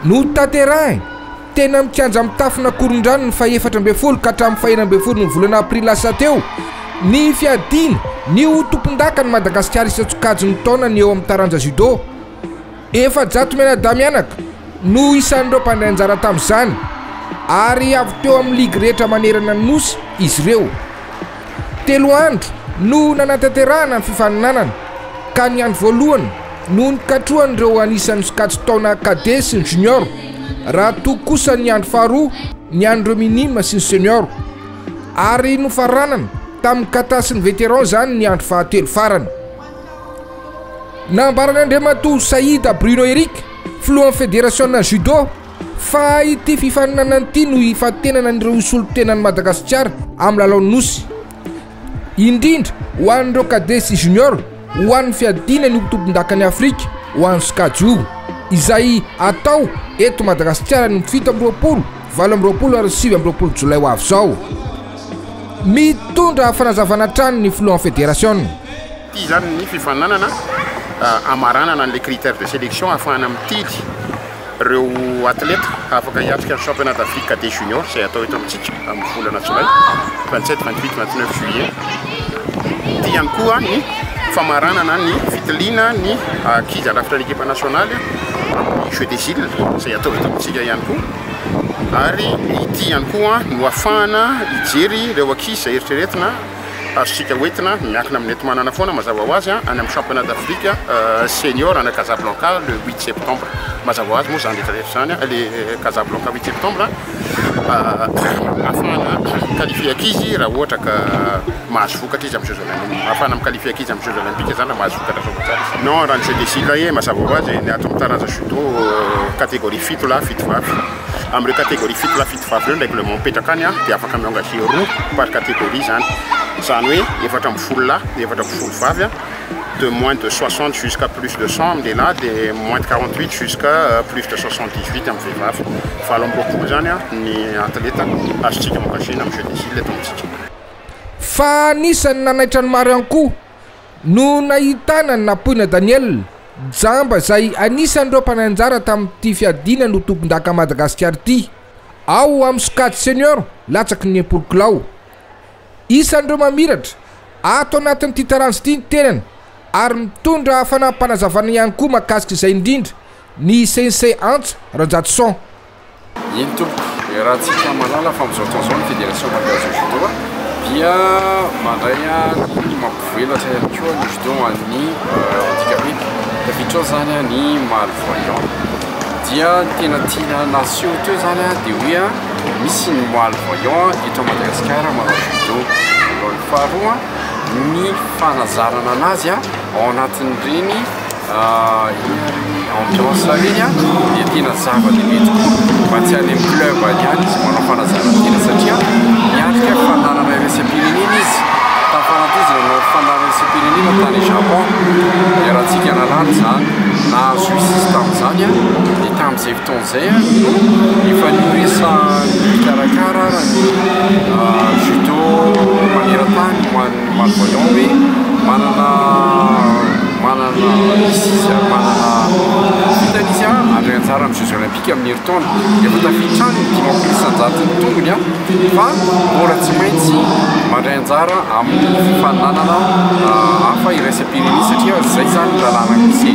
No taterahy tena mikianja mitafina koron-drano ny faefatra ambe folo ka hatramin'ny fahenina ambe folo ny volana aprily lasa teo ny fiadina ny ho tompon-daka ny Madagasikara isa-tsokajy ny taona ny eo amin'ny taranja judo efa jato mena damianaka no isan'ireo mpandray anjara tamin'izany ary avy teo amin'ny ligy rehetra manerana ny nosy izy ireo 3 andro no nanatanterahana ny fifaninanana ka ny andro voalohany no nikatrohan'ireo anisan'ny sokajy taona cadet sy ny junior raha toko kosa ny andro faharoa ny andro minime sy ny senior ary no faranana tamin'ny kata sy ny vétéran zany ny andro fahatelo farany nambarany Andriamatoa Saïda Bruno Eric filohan'ny fédération judo fa ity fifaninanana ity no ifatenana n'ireo isolo-tenan'ny Madagasikara amin'ny lalaon'ny nosy indrindra ho an'ireo cadet sy junior ho an'ny fiadina ny tompon-dakan'ny Afrika ho an'ny sokajy io izay atao eto Madagasikara ny 7 amby 20 ary 9 amby 20 jolay ho avy zao mitondra fanazavana trano ny filohan'ny fédération ty zany ny fifaninanana amaranana les critères de sélection afahana mitily ireo athlète afaka hiatrika ny championnat d'Afrique cadet junior zay atao eto amintsika amin'ny volana jolay 27 28 29 juillet ty ihany koa ny famaranana ny fitiliana ny ankizy alafitra l'équipe nationale amin'ny jeux des îles zay atao eto amintsika ihany koa ary ity ihany koa no afahana hijery ireo ankizy zay eritreretina azotsika hoentina miankina amin'ny ety manana foana mazava ho azy any amin'ny championnat d'Afrique senior ana Casablanca le 8 septembre mazava ho azy moa zany rehetrarehetra zany le Casablanca 8 septembre afahana qualifié ankizy raha ohatra ka mahazo vokatra izy amin'ny Jeux olympiques afahana miqualifié ankizy amin'ny Jeux olympiques zany mahazo vokatra sovatsara non raha ny Jeux des îles e mazava ho azy ny ato amin'ny taranja judo catégorie fito la fito vavy amin'ireo catégorie fito la fito vavy ireo règlement mipetraka any dia afaka miengagé roa par catégorie zany zany hoe efatra amby folo lahy efatra amby folo vavy de moins de 60 jusqu'à plus de 100 aminy lehilahy de moins de 48 jusqu'à plus de 78 aminy vehivavy valo amby roapolo zany ny athlète azotsika mokasina amin'ny Jeux des îles eto amintsika fa anisan'ny nanaitra ny maro ihany koa no nahitana ny Napoina Daniel jamba zay anisan'ireo mpananjara tamin'ity fiadina no tompon-daka Madagasikara ity ao amin'ny sokajy senior latsaky ny 10 kilao isan'ireo mamiratra ato anatin'ity taranja ity ny tenany ary mitondra fanampanazavana ihany koa mahakasika izay indrindra ny sensei antsa Rajatson iny tompo raha tsika malala fa amin'izao taon'izao ny fédération malagasy judo dia mandray ny mampivelatra ihany koa ny judo an'ny handicapé tafiditra zany ny malvoyant dia tena tiana nation teo zany dia hoe misy ny malvoyant eto Madagasikara manao judo ny faharoa ny fanazarana anazy ao anatin'ireny ambiance reny dia tena zava-dehibe tokoa mba tsy any amin'ny club any any izy manao fanazarana tena satria miatrika fananana RS-pirenena izy tafanatozina no fananana RS-pirenena tany Japon dia raha tsika nalala zany nahazo izy tamin'izany dia tamin'izay fotoana izay efa nioresa mikarakara ny judo maneran-tany hoan'ny malvoyant hoe manana izy manana vitany izy andray anjara amin'ny Jeux olympiques amin'ny herintaona efa tafiditra any 10 isan-jaton'ny tongony fa mbola tsy maintsy mandray anjara amin'ny fifaninanana hafa iraisam-pirenena satria zay zany lalàna misy